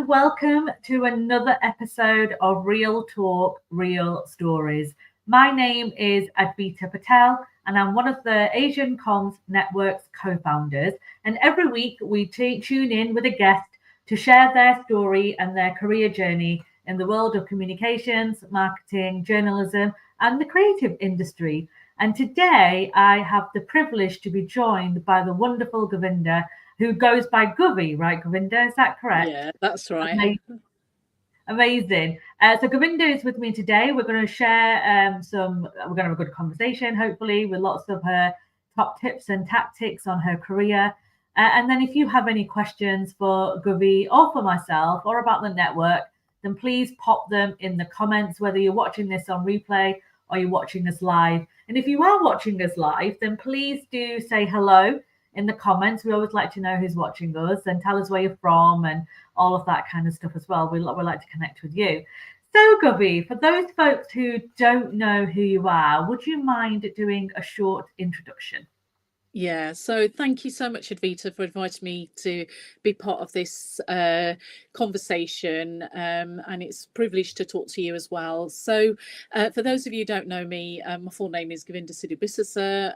and welcome to another episode of Real Talk, Real Stories. My name is Advita Patel, and I'm one of the Asian Comms Network's co-founders. And every week we tune in with a guest to share their story and their career journey in the world of communications, marketing, journalism, and the creative industry. And today I have the privilege to be joined by the wonderful Gurvinder, who goes by Gurvi, right, Gurvinder? Is that correct? Yeah, that's right. Amazing. So Gurvinder is with me today. We're going to share we're going to have a good conversation, hopefully, with lots of her top tips and tactics on her career. And then if you have any questions for Gurvi or for myself or about the network, then please pop them in the comments, whether you're watching this on replay or you're watching us live. And if you are watching us live, then please do say hello in the comments. We always like to know who's watching us and tell us where you're from and all of that kind of stuff as well. We like to connect with you. So Gurvi, for those folks who don't know who you are, would you mind doing a short introduction? Yeah, so thank you so much, Advita, for inviting me to be part of this conversation, and it's a privilege to talk to you as well. So for those of you who don't know me, my full name is Gurvinder Bissessur.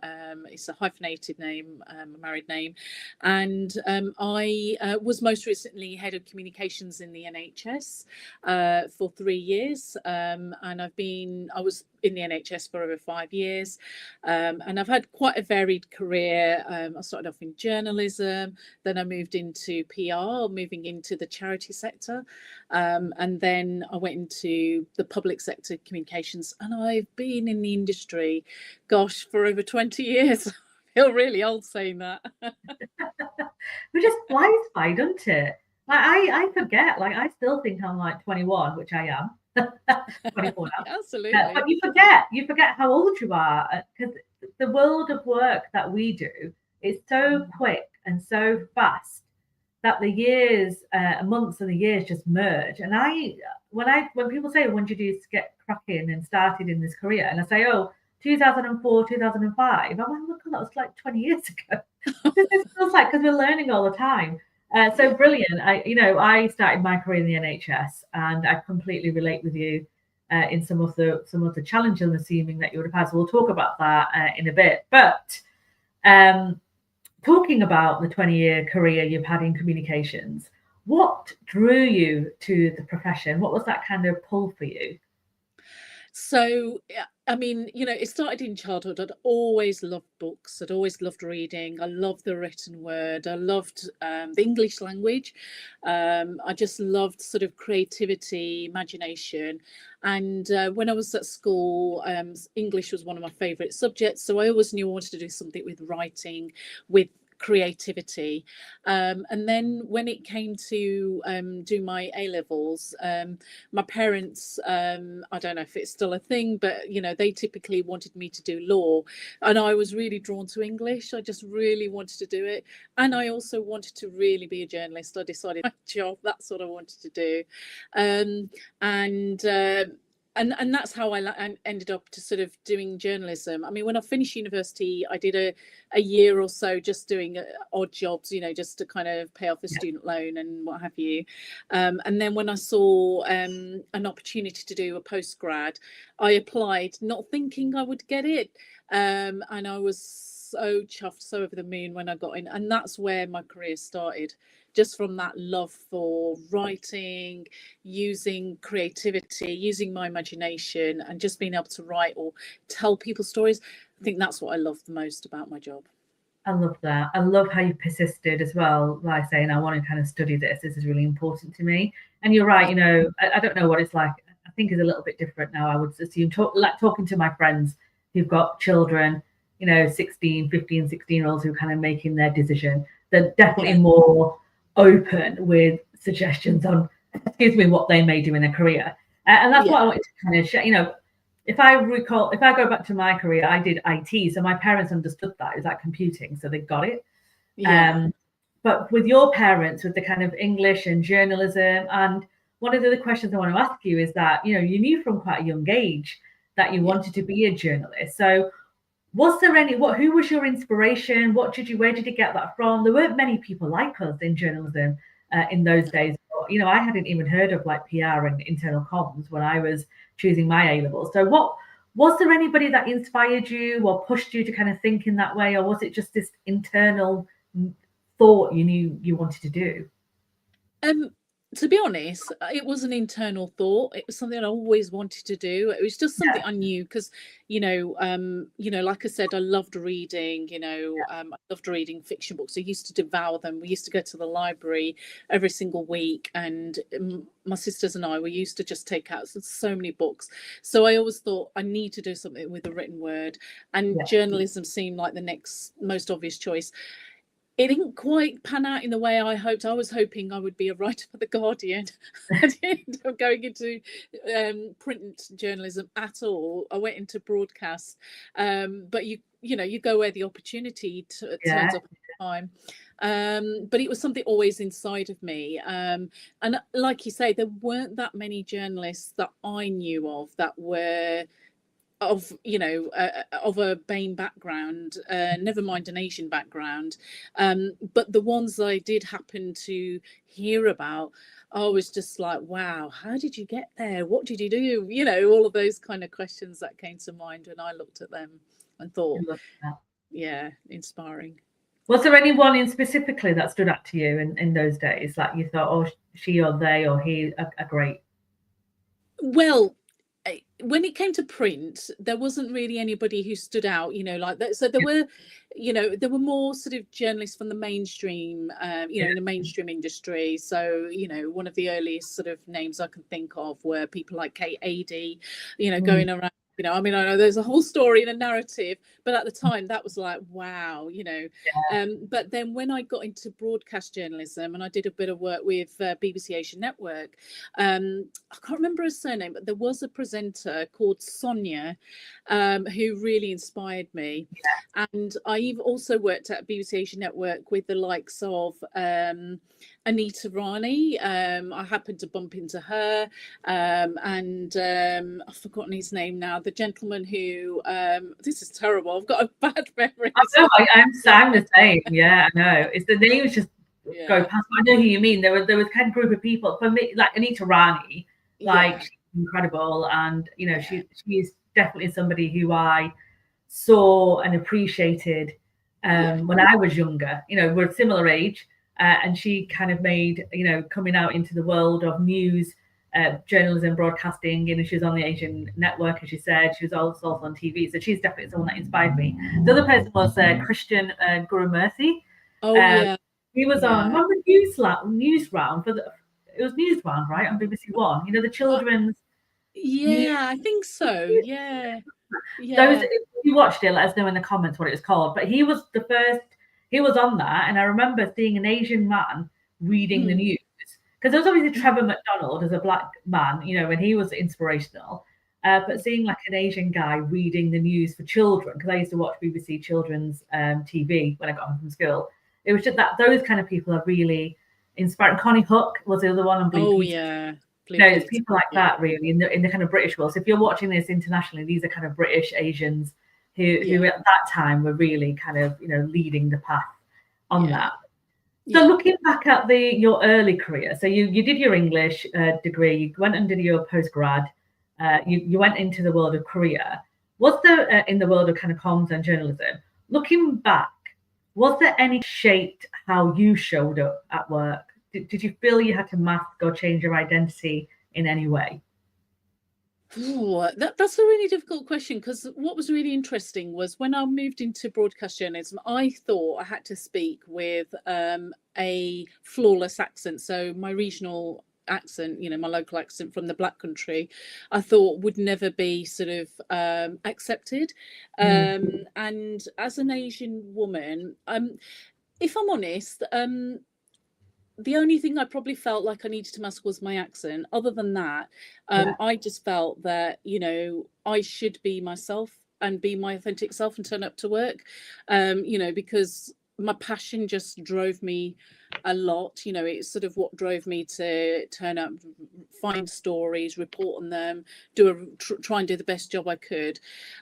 It's a hyphenated name, a married name, and I was most recently head of communications in the NHS for 3 years, and I was in the NHS for over 5 years, and I've had quite a varied career. I started off in journalism, then I moved into PR, moving into the charity sector, and then I went into the public sector communications, and I've been in the industry, gosh, for over 20 years. I feel really old saying that. Which just flies by, doesn't it? Like I forget, like I still think I'm like 21, which I am. 24 now. Absolutely. But you forget how old you are, because the world of work that we do is so quick and so fast that the years, months and the years just merge. And when people say, when did you get cracking and started in this career? And I say, 2004, 2005. I'm like, look, that was like 20 years ago. This feels like, because we're learning all the time. So brilliant. I started my career in the NHS, and I completely relate with you in some of the challenges I'm assuming that you would have had. So we'll talk about that in a bit. But talking about the 20-year career you've had in communications, what drew you to the profession? What was that kind of pull for you? So, I mean, it started in childhood. I'd always loved books. I'd always loved reading. I loved the written word. I loved the English language. I just loved sort of creativity, imagination. And when I was at school, English was one of my favourite subjects. So I always knew I wanted to do something with writing, with creativity, and then when it came to do my A-levels, my parents, I don't know if it's still a thing, but they typically wanted me to do law, and I was really drawn to English. I just really wanted to do it, and I also wanted to really be a journalist. I decided my job, that's what I wanted to do, and that's how I ended up to sort of doing journalism. I mean, when I finished university, I did a year or so just doing odd jobs, just to kind of pay off a student loan and what have you. And then when I saw an opportunity to do a postgrad, I applied, not thinking I would get it. And I was so chuffed, so over the moon when I got in. And that's where my career started. Just from that love for writing, using creativity, using my imagination, and just being able to write or tell people stories. I think that's what I love the most about my job. I love that. I love how you persisted as well by saying, I want to kind of study this. This is really important to me. And you're right, I don't know what it's like. I think it's a little bit different now. I would assume talking to my friends who've got children, 15, 16-year-olds who are kind of making their decision. They're definitely more open with suggestions on, what they may do in their career. And that's what I wanted to kind of share. If I go back to my career, I did IT. So my parents understood that. It was like computing. So they got it. Yeah. But with your parents, with the kind of English and journalism, and one of the other questions I want to ask you is that, you knew from quite a young age that you wanted to be a journalist. So was there who was your inspiration? Where did you get that from? There weren't many people like us in journalism in those days. you know, I hadn't even heard of like PR and internal comms when I was choosing my A levels. So what was there anybody that inspired you or pushed you to kind of think in that way, or was it just this internal thought you knew you wanted to do? To be honest, it was an internal thought. It was something I always wanted to do. It was just something I knew because, like I said, I loved reading. I loved reading fiction books. I used to devour them. We used to go to the library every single week, and my sisters and I, we used to just take out so many books. So I always thought I need to do something with the written word, and journalism seemed like the next most obvious choice. It didn't quite pan out in the way I hoped. I was hoping I would be a writer for The Guardian. I didn't end up going into print journalism at all. I went into broadcast. But you go where the opportunity turns up at the time. But it was something always inside of me. And like you say, there weren't that many journalists that I knew of that were of a BAME background, never mind an Asian background, but the ones I did happen to hear about, I was just like, wow, how did you get there? What did you do? All of those kind of questions that came to mind when I looked at them and thought, inspiring. Was there anyone in specifically that stood out to you in those days, like you thought, oh, she or they or he are great? Well, when it came to print, there wasn't really anybody who stood out, like that. So there were more sort of journalists from the mainstream, in the mainstream industry. So, one of the earliest sort of names I can think of were people like Kate Adie, going around. I know there's a whole story and a narrative, but at the time that was like, wow, but then when I got into broadcast journalism and I did a bit of work with BBC Asian Network, I can't remember her surname, but there was a presenter called Sonia who really inspired me. And I've also worked at BBC Asian Network with the likes of Anita Rani. I happened to bump into her, and I've forgotten his name now. The gentleman who this is terrible. I've got a bad memory. I'm the same. Yeah, I know. It's the names just go past. I know who you mean. There was kind of group of people for me, like Anita Rani, she's incredible, and she's definitely somebody who I saw and appreciated when I was younger. We're a similar age. And she kind of made, coming out into the world of news, journalism, broadcasting. She was on the Asian Network, as she said. She was also on TV. So she's definitely someone that inspired me. The other person was Christian Gurumurthy. He was on the news round it was News Round, right, on BBC One. The children's. I think so. Yeah. Those, if you watched it, let us know in the comments what it was called. But he was the first. He was on that, and I remember seeing an Asian man reading the news, because there was obviously Trevor McDonald as a black man, and he was inspirational. But seeing like an Asian guy reading the news for children, because I used to watch BBC Children's TV when I got home from school, it was just that those kind of people are really inspiring. Connie Hook was the other one on Bleak. It's people like that really in the kind of British world. So if you're watching this internationally, these are kind of British Asians who at that time were really kind of leading the path on that. So looking back at your early career, so you did your English degree, you went and did your postgrad, you went into the world of career. Was there in the world of kind of comms and journalism, looking back, was there any shaped how you showed up at work? Did you feel you had to mask or change your identity in any way? Oh, that's a really difficult question, because what was really interesting was when I moved into broadcast journalism, I thought I had to speak with a flawless accent. So my regional accent, my local accent from the Black Country, I thought would never be sort of accepted. And as an Asian woman, if I'm honest, the only thing I probably felt like I needed to mask was my accent. Other than that, I just felt that, I should be myself and be my authentic self and turn up to work, because my passion just drove me a lot. It's sort of what drove me to turn up, find stories, report on them, try and do the best job I could.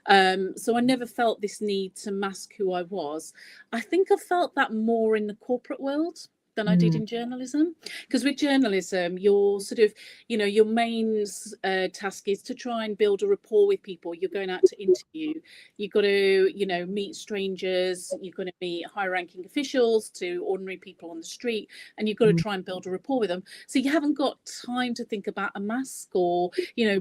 So I never felt this need to mask who I was. I think I felt that more in the corporate world. than I did in journalism. Because with journalism, your sort of, your main task is to try and build a rapport with people. You're going out to interview. You've got to, meet strangers. You've got to meet high-ranking officials to ordinary people on the street, and you've got to try and build a rapport with them. So you haven't got time to think about a mask or,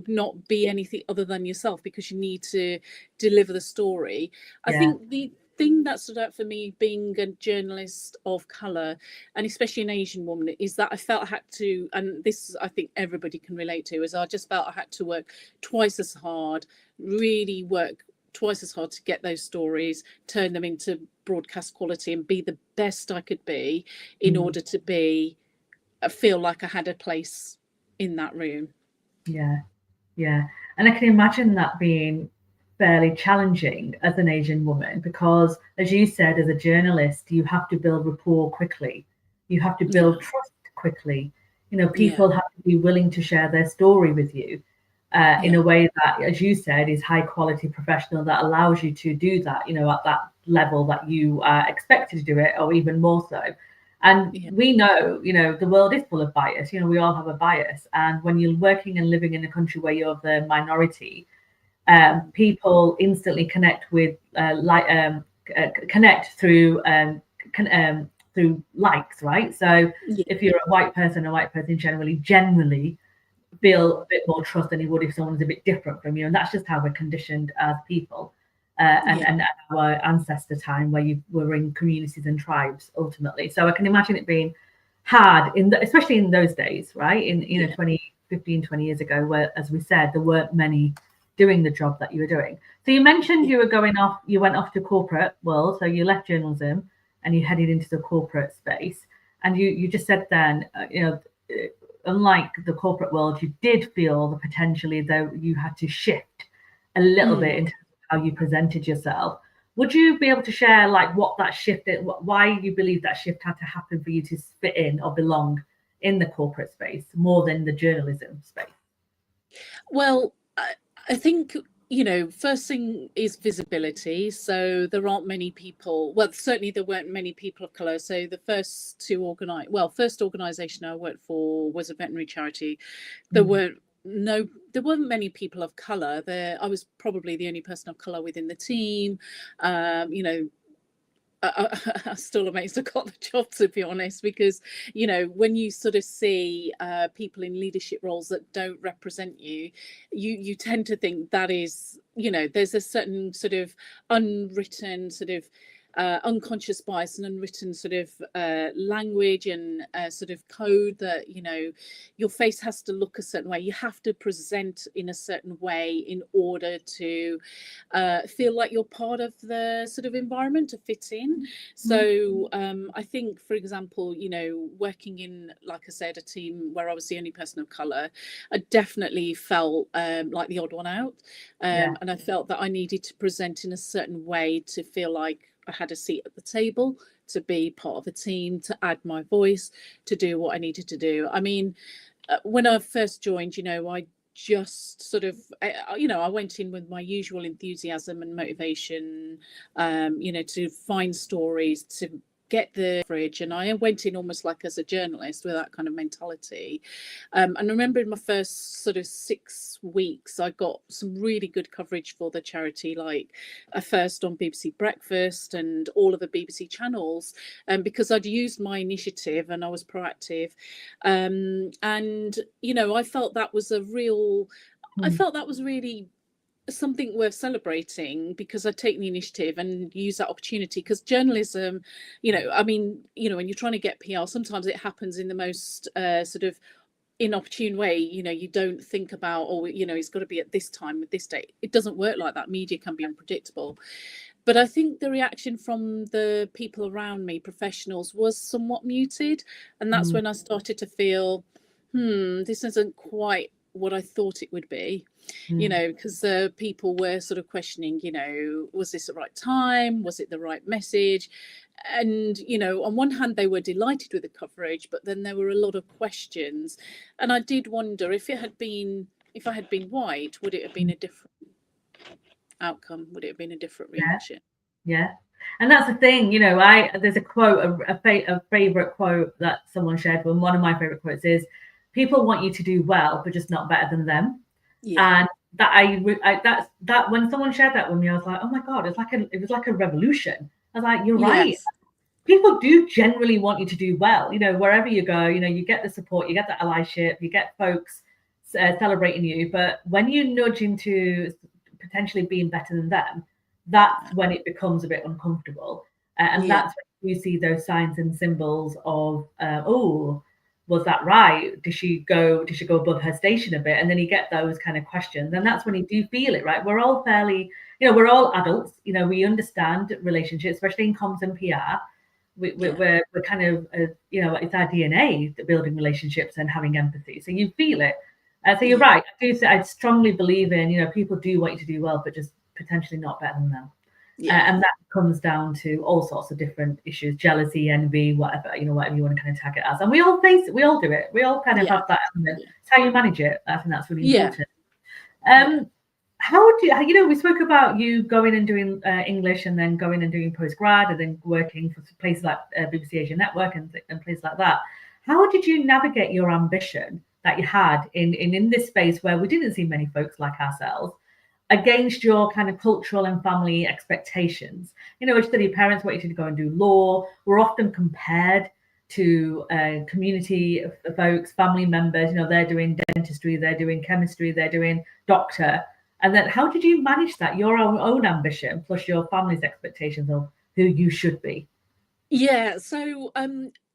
not be anything other than yourself, because you need to deliver the story. I think the thing that stood out for me being a journalist of colour, and especially an Asian woman, is that I felt I had to, and this I think everybody can relate to, is I just felt I had to work twice as hard, really work twice as hard to get those stories, turn them into broadcast quality, and be the best I could be in order to feel like I had a place in that room. Yeah. And I can imagine that being fairly challenging as an Asian woman, because as you said, as a journalist, you have to build rapport quickly. You have to build trust quickly. People have to be willing to share their story with you in a way that, as you said, is high quality professional, that allows you to do that, at that level that you are expected to do it, or even more so. And we know, the world is full of bias. We all have a bias. And when you're working and living in a country where you're the minority, people instantly connect with connect through through likes, right? So if you're a white person generally feel a bit more trust than you would if someone's a bit different from you, and that's just how we're conditioned as people. And our ancestor time, where you were in communities and tribes ultimately. So I can imagine it being hard, especially in those days, right? In 20 years ago, where, as we said, there weren't many doing the job that you were doing. So you mentioned you went off to corporate world, so you left journalism and you headed into the corporate space. And you just said then, unlike the corporate world, you did feel the potentially though you had to shift a little bit in terms of how you presented yourself. Would you be able to share what that shift is, why you believe that shift had to happen for you to fit in or belong in the corporate space more than the journalism space? Well, I think, first thing is visibility. So there aren't many people, well, certainly there weren't many people of colour. So the first organisation I worked for was a veterinary charity. There weren't many people of colour there. I was probably the only person of colour within the team. I'm still amazed I got the job, to be honest, because, when you sort of see people in leadership roles that don't represent you, you tend to think that is, there's a certain sort of unwritten sort of unconscious bias and unwritten sort of language and sort of code that, your face has to look a certain way. You have to present in a certain way in order to feel like you're part of the sort of environment, to fit in. So I think, for example, working in, like I said, a team where I was the only person of colour, I definitely felt like the odd one out. And I felt that I needed to present in a certain way to feel like I had a seat at the table, to be part of a team, to add my voice, to do what I needed to do. I mean, when I first joined, I just sort of, I went in with my usual enthusiasm and motivation, to find stories, to get the coverage, and I went in almost like as a journalist with that kind of mentality. And I remember in my first sort of 6 weeks, I got some really good coverage for the charity, like first on BBC Breakfast and all of the BBC channels, because I'd used my initiative and I was proactive. And, I felt that was really something worth celebrating, because I take the initiative and use that opportunity. Because journalism, when you're trying to get PR, sometimes it happens in the most sort of inopportune way. You don't think about, it's got to be at this time with this date. It doesn't work like that. Media can be unpredictable. But I think the reaction from the people around me, professionals, was somewhat muted. And that's when I started to feel, this isn't quite what I thought it would be, because people were sort of questioning, was this the right time? Was it the right message? And, on one hand, they were delighted with the coverage, but then there were a lot of questions. And I did wonder if I had been white, would it have been a different outcome? Would it have been a different reaction? Yeah. And that's the thing, you know, there's a quote, a favorite quote that someone shared, and one of my favorite quotes is, "People want you to do well, but just not better than them." Yeah. And that that when someone shared that with me, I was like, oh my god, it was like a revolution. I was like, you're right. Yes. People do generally want you to do well. You know, wherever you go, you know, you get the support, you get the allyship, you get folks celebrating you. But when you nudge into potentially being better than them, that's when it becomes a bit uncomfortable. And Yeah. that's when you see those signs and symbols of, oh, was that right? Did she go above her station a bit? And then you get those kind of questions. And that's when you do feel it, right? We're all fairly, you know, we're all adults, you know, we understand relationships, especially in comms and PR. We're kind of, you know, it's our DNA, building relationships and having empathy. So you feel it. So you're right. I strongly believe in, you know, people do want you to do well, but just potentially not better than them. And that comes down to all sorts of different issues: jealousy, envy, whatever, you know, whatever you want to kind of tag it as. And we all face it. We all do it. We all kind of have that element. It's how you manage it. I think that's really important. How would you know, we spoke about you going and doing English and then going and doing postgrad and then working for places like BBC Asia Network and places like that. How did you navigate your ambition that you had in this space where we didn't see many folks like ourselves, against your kind of cultural and family expectations? You know, which your parents want you to go and do law. We're often compared to community folks, family members. You know, they're doing dentistry, they're doing chemistry, they're doing doctor. And then how did you manage that, your own ambition plus your family's expectations of who you should be? Yeah. So,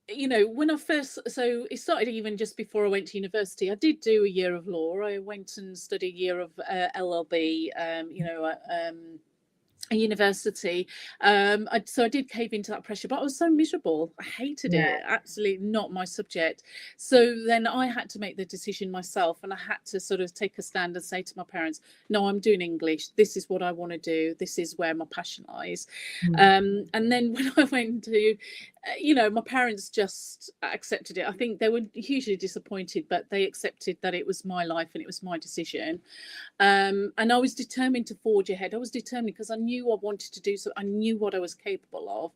you know, when I first, so it started even just before I went to university. I did do a year of law. I went and studied a year of LLB, you know, a university. So I did cave into that pressure, but I was so miserable. I hated it. Absolutely not my subject. So then I had to make the decision myself, and I had to sort of take a stand and say to my parents, no, I'm doing English. This is what I want to do. This is where my passion lies. And then when I went to, you know, my parents just accepted it. I think they were hugely disappointed, but they accepted that it was my life and it was my decision. And I was determined to forge ahead. I was determined because I knew I wanted to do so. I knew what I was capable of.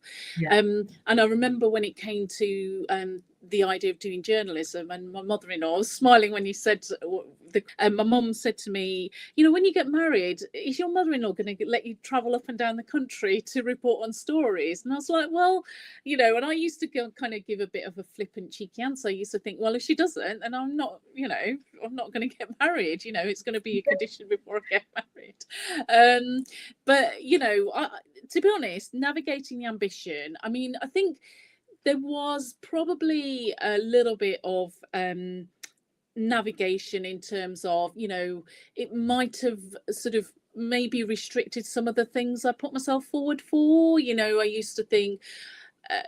And I remember when it came to the idea of doing journalism, and my mother-in-law, I was smiling when you said, my mum said to me, you know, when you get married, is your mother-in-law going to let you travel up and down the country to report on stories? And I was like, well, you know, and I used to kind of give a bit of a flippant, cheeky answer. I used to think, well, if she doesn't, then I'm not, you know, I'm not going to get married. You know, it's going to be a condition before I get married. But, you know, to be honest, navigating the ambition, I mean, I think there was probably a little bit of navigation in terms of, you know, it might have sort of maybe restricted some of the things I put myself forward for. You know, I used to think,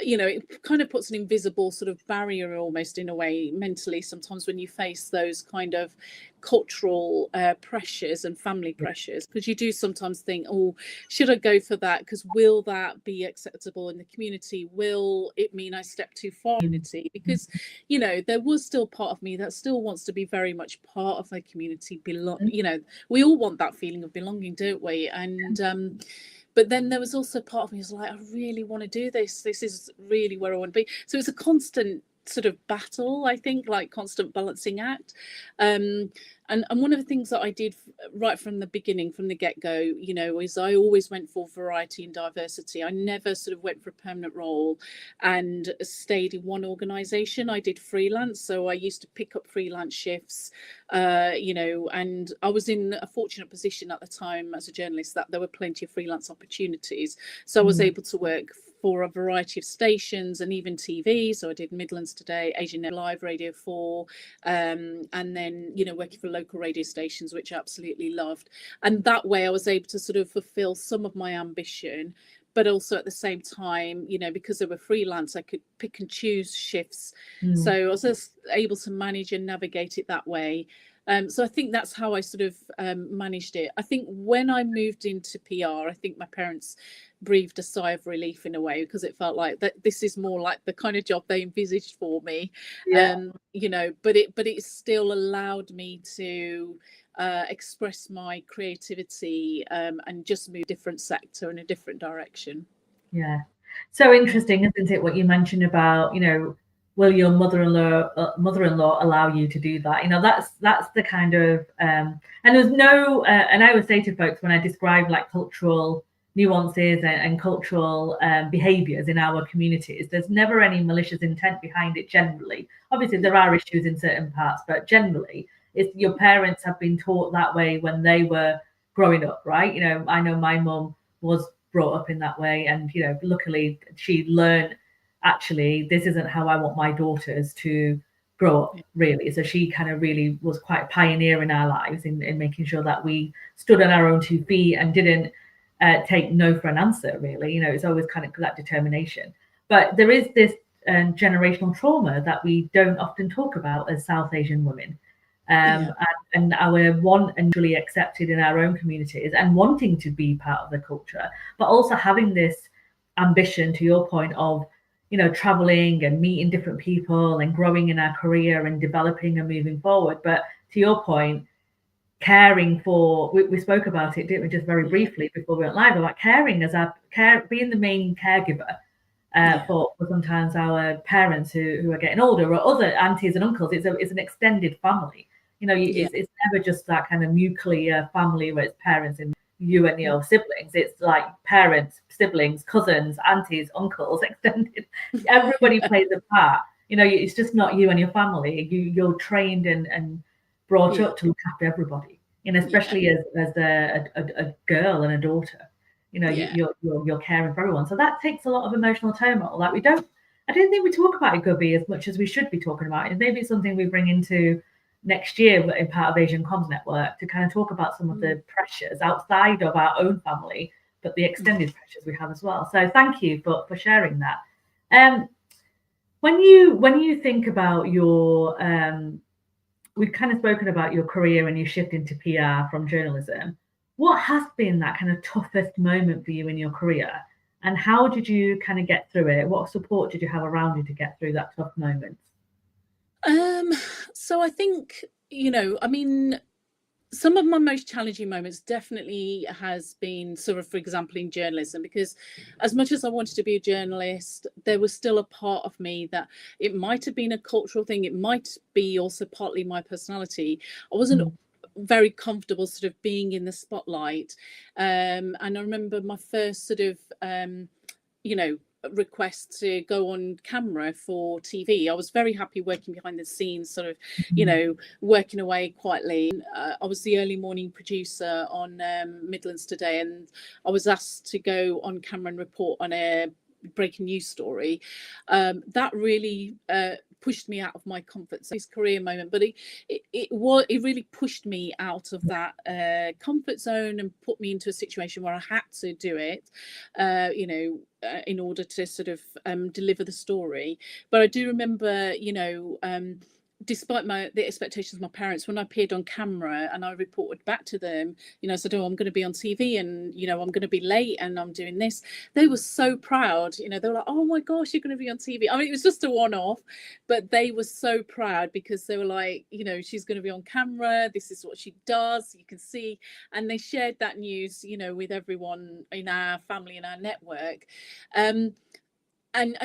you know, it kind of puts an invisible sort of barrier almost in a way mentally sometimes when you face those kind of cultural pressures and family pressures, because you do sometimes think, oh, should I go for that? Because will that be acceptable in the community? Will it mean I step too far in the community? Because, you know, there was still part of me that still wants to be very much part of the community. You know, we all want that feeling of belonging, don't we? And but then there was also part of me was like, I really want to do this. This is really where I want to be. So it's a constant sort of battle, I think, like constant balancing act. And one of the things that I did right from the beginning, from the get-go, you know, is I always went for variety and diversity. I never sort of went for a permanent role and stayed in one organisation. I did freelance, so I used to pick up freelance shifts, you know, and I was in a fortunate position at the time as a journalist that there were plenty of freelance opportunities. So I was able to work for a variety of stations and even TV. So I did Midlands Today, Asian Live, Radio 4, and then, you know, working for local radio stations, which I absolutely loved. And that way I was able to sort of fulfill some of my ambition, but also at the same time, you know, because they were freelance, I could pick and choose shifts. So I was just able to manage and navigate it that way. So I think that's how I sort of managed it. I think when I moved into PR, I think my parents breathed a sigh of relief in a way, because it felt like that this is more like the kind of job they envisaged for me. You know, but it still allowed me to express my creativity and just move a different sector in a different direction. Yeah. So interesting, isn't it, what you mentioned about, will your mother-in-law allow you to do that? That's the kind of and there's no and I would say to folks when I describe like cultural nuances and cultural behaviors in our communities, there's never any malicious intent behind it generally. Obviously there are issues in certain parts, but generally it's your parents have been taught that way when they were growing up, right? I know my mum was brought up in that way, and luckily she learned, actually this isn't how I want my daughters to grow up, really. So she kind of really was quite a pioneer in our lives in making sure that we stood on our own 2 feet and didn't take no for an answer, really. It's always kind of that determination. But there is this generational trauma that we don't often talk about as South Asian women, and our want and truly accepted in our own communities and wanting to be part of the culture, but also having this ambition, to your point, of traveling and meeting different people and growing in our career and developing and moving forward. But to your point, caring for, we spoke about it, didn't we, just very briefly before we went live, about caring as being the main caregiver for sometimes our parents who are getting older, or other aunties and uncles. It's an extended family. It's never just that kind of nuclear family where it's parents and you and your siblings. It's like parents, siblings, cousins, aunties, uncles, extended. Everybody plays a part. It's just not you and your family. You're trained and brought up to look after everybody, especially as a girl and a daughter. You're caring for everyone. So that takes a lot of emotional turmoil that I don't think we talk about it, Gubby, as much as we should be talking about it. And maybe it's something we bring into next year in part of Asian Comms Network, to kind of talk about some of the pressures outside of our own family, but the extended pressures we have as well. So thank you for sharing that. When you think about your we've kind of spoken about your career and you shift into PR from journalism. What has been that kind of toughest moment for you in your career? And how did you kind of get through it? What support did you have around you to get through that tough moment? So I think, some of my most challenging moments definitely has been sort of, for example, in journalism, because as much as I wanted to be a journalist, there was still a part of me that it might have been a cultural thing. It might be also partly my personality. I wasn't very comfortable sort of being in the spotlight. And I remember my first sort of, request to go on camera for TV. I was very happy working behind the scenes, sort of, working away quietly. I was the early morning producer on Midlands Today, and I was asked to go on camera and report on a breaking news story. That really pushed me out of my comfort zone. This career moment, but it really pushed me out of that comfort zone and put me into a situation where I had to do it, in order to sort of deliver the story. But I do remember, despite the expectations of my parents, when I appeared on camera and I reported back to them, I said, I'm going to be on TV and, I'm going to be late and I'm doing this. They were so proud, they were like, oh my gosh, you're going to be on TV. I mean, it was just a one-off, but they were so proud because they were like, she's going to be on camera. This is what she does. You can see. And they shared that news, with everyone in our family and our network. And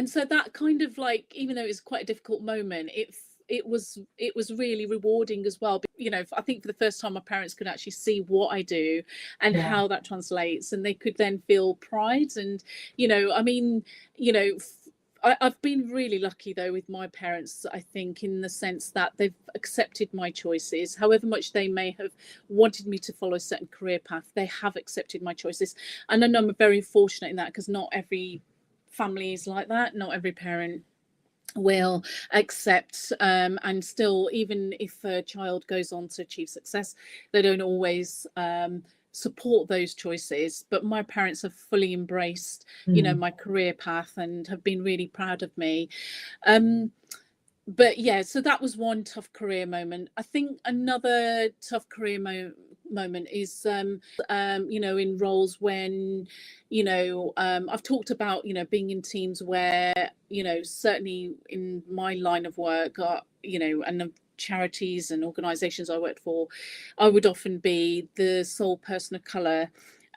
so that kind of like, even though it was quite a difficult moment, it was really rewarding as well. I think for the first time my parents could actually see what I do and how that translates, and they could then feel pride. And I've been really lucky though with my parents, I think, in the sense that they've accepted my choices. However much they may have wanted me to follow a certain career path, they have accepted my choices. And I know I'm very fortunate in that, because not every family is like that. Not every parent will accept, and still, even if a child goes on to achieve success, they don't always support those choices. But my parents have fully embraced my career path and have been really proud of me. But yeah, so that was one tough career moment. I think another tough career moment is in roles when I've talked about being in teams where certainly in my line of work, and the charities and organizations I worked for, I would often be the sole person of color,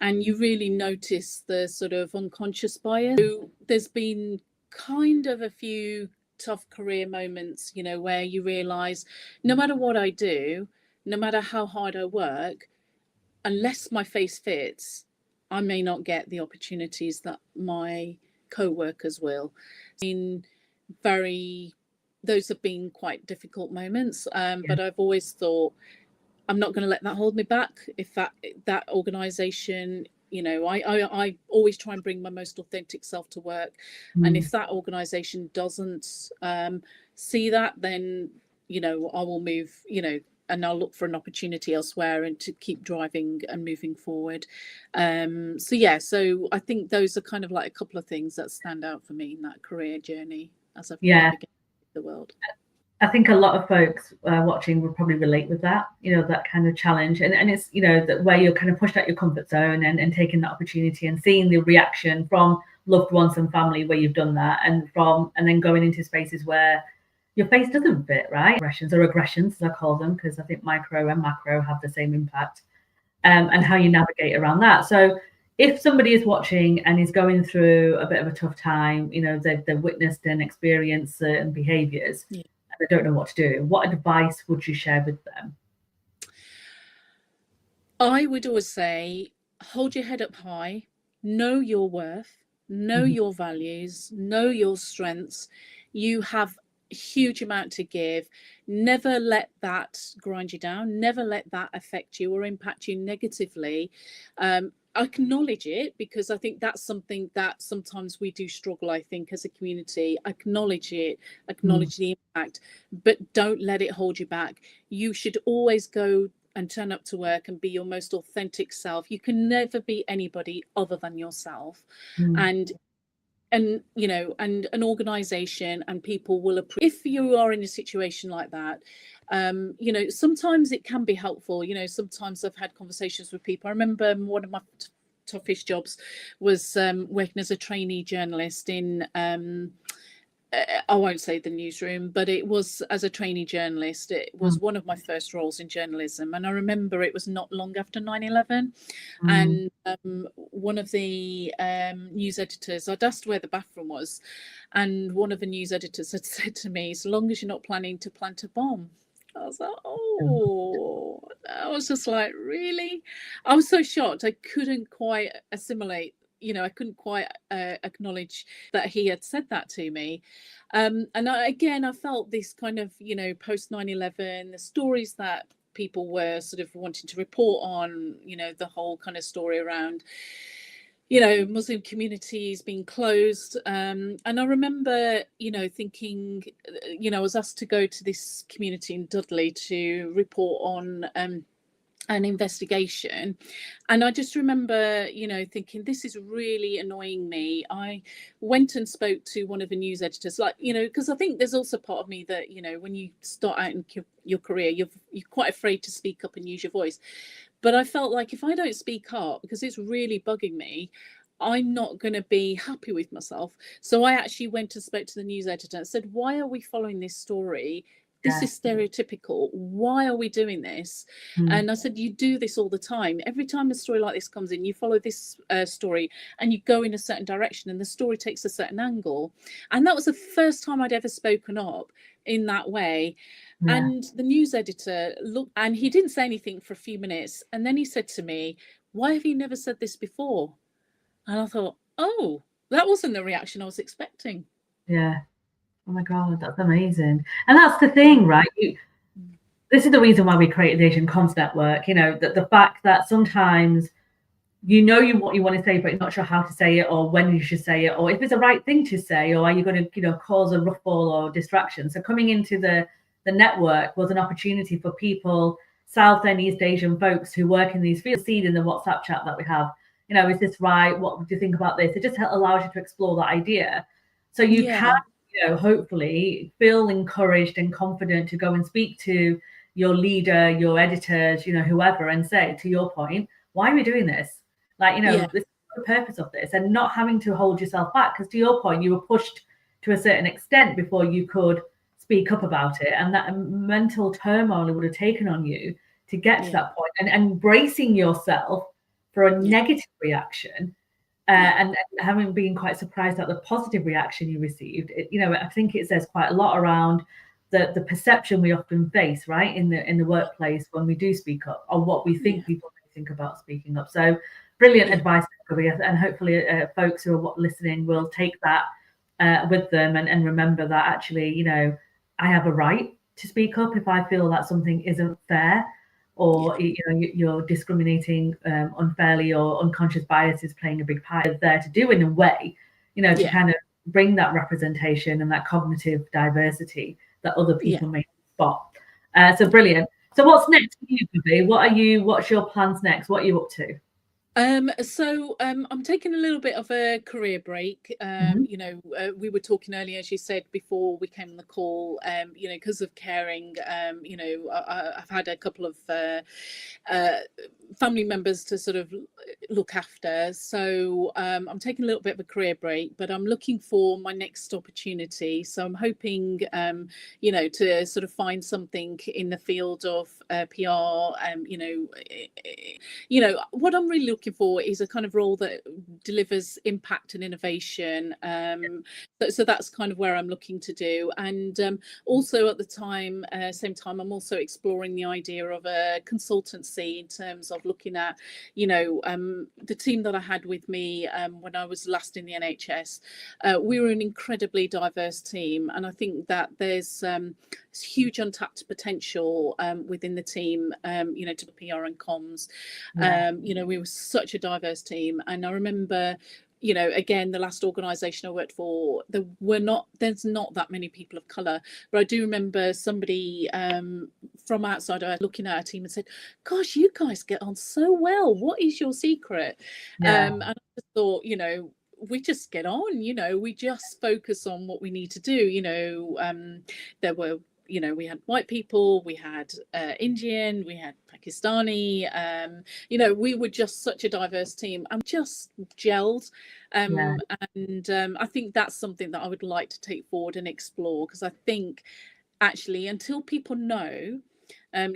and you really notice the sort of unconscious bias. So there's been kind of a few tough career moments, you know, where you realize no matter what I do, no matter how hard I work, unless my face fits, I may not get the opportunities that my co-workers will. In those have been quite difficult moments, but I've always thought I'm not going to let that hold me back. If that organization, you know, I always try and bring my most authentic self to work, and if that organization doesn't see that, then, you know, I will move, you know, and I'll look for an opportunity elsewhere and to keep driving and moving forward. So I think those are kind of like a couple of things that stand out for me in that career journey as I've navigated the world. I think a lot of folks watching will probably relate with that, you know, that kind of challenge. And it's, you know, that where you're kind of pushed out your comfort zone and taking that opportunity and seeing the reaction from loved ones and family where you've done that, and then going into spaces where your face doesn't fit, right? Aggressions, as I call them, because I think micro and macro have the same impact, and how you navigate around that. So if somebody is watching and is going through a bit of a tough time, you know, they've witnessed and experienced certain behaviors, and they don't know what to do, what advice would you share with them? I would always say, hold your head up high, know your worth, know your values, know your strengths. You have huge amount to give. Never let that grind you down, never let that affect you or impact you negatively. Acknowledge it, because I think that's something that sometimes we do struggle, I think, as a community. Acknowledge it, acknowledge the impact, but don't let it hold you back. You should always go and turn up to work and be your most authentic self. You can never be anybody other than yourself. And you know, and an organization and people will appreciate if you are in a situation like that. You know, sometimes it can be helpful. You know, sometimes I've had conversations with people. I remember one of my toughest jobs was working as a trainee journalist in I won't say the newsroom, but it was as a trainee journalist. It was one of my first roles in journalism. And I remember it was not long after 9/11. And one of the news editors, I'd asked where the bathroom was. And one of the news editors had said to me, so long as you're not planning to plant a bomb. I was like, oh, I was just like, really? I was so shocked. I couldn't quite assimilate. You know, I couldn't quite acknowledge that he had said that to me. And I felt this kind of, you know, post 9/11, the stories that people were sort of wanting to report on, you know, the whole kind of story around, you know, Muslim communities being closed. And I remember, you know, thinking, you know, I was asked to go to this community in Dudley to report on an investigation, and I just remember, you know, thinking this is really annoying me. I went and spoke to one of the news editors, like, you know, because I think there's also part of me that, you know, when you start out in your career, you're quite afraid to speak up and use your voice. But I felt like if I don't speak up, because it's really bugging me, I'm not going to be happy with myself. So I actually went and spoke to the news editor and said, why are we following this story? This is stereotypical. Why are we doing this? And I said, you do this all the time. Every time a story like this comes in, you follow this story and you go in a certain direction and the story takes a certain angle. And that was the first time I'd ever spoken up in that way. And the news editor looked, and he didn't say anything for a few minutes. And then he said to me, why have you never said this before? And I thought, oh, that wasn't the reaction I was expecting. Yeah. Oh my God, that's amazing. And that's the thing, right? This is the reason why we created the Asian Comms Network. You know, that the fact that sometimes you know what you want to say, but you're not sure how to say it or when you should say it, or if it's the right thing to say, or are you going to, you know, cause a ruffle or distraction. So coming into the network was an opportunity for people, South and East Asian folks who work in these fields, see in the WhatsApp chat that we have, you know, is this right? What do you think about this? It just allows you to explore that idea. So you can, you know, hopefully feel encouraged and confident to go and speak to your leader, your editors, you know, whoever, and say, to your point, why are we doing this? Like, you know, this is the purpose of this, and not having to hold yourself back. Because to your point, you were pushed to a certain extent before you could speak up about it. And that mental turmoil it would have taken on you to get to that point, and embracing yourself for a negative reaction. And having been quite surprised at the positive reaction you received, I think it says quite a lot around the perception we often face, right, in the workplace when we do speak up, or what we think people may think about speaking up. So brilliant advice, and hopefully folks who are listening will take that with them and remember that actually, I have a right to speak up if I feel that something isn't fair, or you're discriminating unfairly, or unconscious bias is playing a big part there to do in a way, to kind of bring that representation and that cognitive diversity that other people may spot. So brilliant. So what's next for you, Gurvi? What's your plans next? What are you up to? So I'm taking a little bit of a career break. We were talking earlier, as you said, before we came on the call, because of caring, I've had a couple of family members to sort of look after. So I'm taking a little bit of a career break, but I'm looking for my next opportunity. So I'm hoping, to sort of find something in the field of PR. What I'm really looking for is a kind of role that delivers impact and innovation. So that's kind of where I'm looking to do. And also at the same time, I'm also exploring the idea of a consultancy in terms of looking at, the team that I had with me when I was last in the NHS. We were an incredibly diverse team, and I think that there's huge untapped potential within the team, to PR and comms. We were such a diverse team, and I remember, again, the last organisation I worked for, there's not that many people of colour, but I do remember somebody from outside looking at our team and said, "Gosh, you guys get on so well. What is your secret?" And I just thought, we just get on, we just focus on what we need to do. There were, we had white people, we had Indian, we had Pakistani, we were just such a diverse team and just gelled. And I think that's something that I would like to take forward and explore, because I think actually until people know,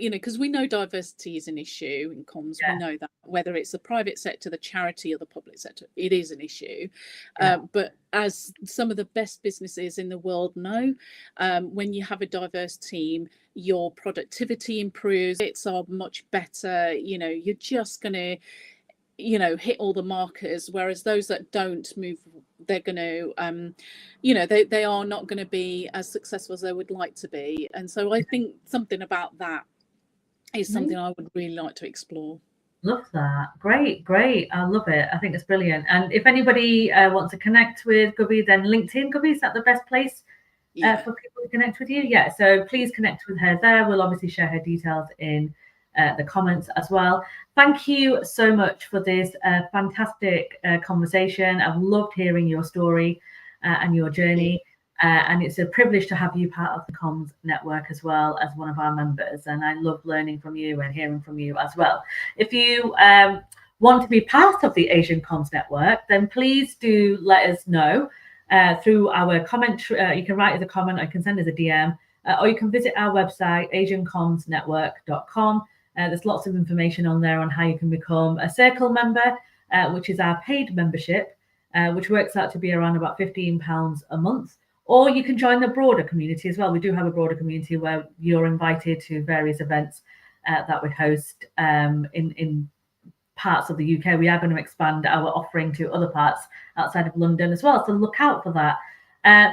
because we know diversity is an issue in comms. We know that whether it's the private sector, the charity, or the public sector, it is an issue. But as some of the best businesses in the world know, when you have a diverse team, your productivity improves. It's are much better. You're just going to, hit all the markers, whereas those that don't move, they're going to, they are not going to be as successful as they would like to be. And so I think something about that is something I would really like to explore. Love that. Great. I love it. I think it's brilliant. And if anybody wants to connect with Gurvi, then LinkedIn, Gurvi, is that the best place for people to connect with you? Yeah, so please connect with her there. We'll obviously share her details in the comments as well. Thank you so much for this fantastic conversation. I've loved hearing your story and your journey. And it's a privilege to have you part of the Comms Network as well as one of our members. And I love learning from you and hearing from you as well. If you want to be part of the Asian Comms Network, then please do let us know through our comment. You can write us a comment, or you can send us a DM, or you can visit our website, asiancommsnetwork.com. There's lots of information on there on how you can become a Circle member, which is our paid membership, which works out to be around about £15 a month. Or you can join the broader community as well. We do have a broader community where you're invited to various events that we host in parts of the UK. We are going to expand our offering to other parts outside of London as well. So look out for that.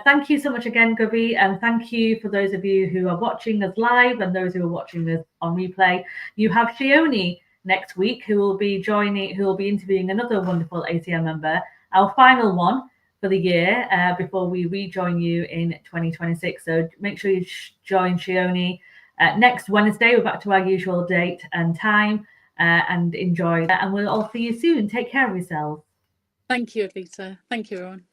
Thank you so much again, Gurvi, and thank you for those of you who are watching us live and those who are watching us on replay. You have Shioni next week, who will be interviewing another wonderful ACM member, our final one for the year before we rejoin you in 2026. So make sure you join Shioni next Wednesday. We're back to our usual date and time, and enjoy that. And we'll all see you soon. Take care of yourselves. Thank you, Advita. Thank you, everyone.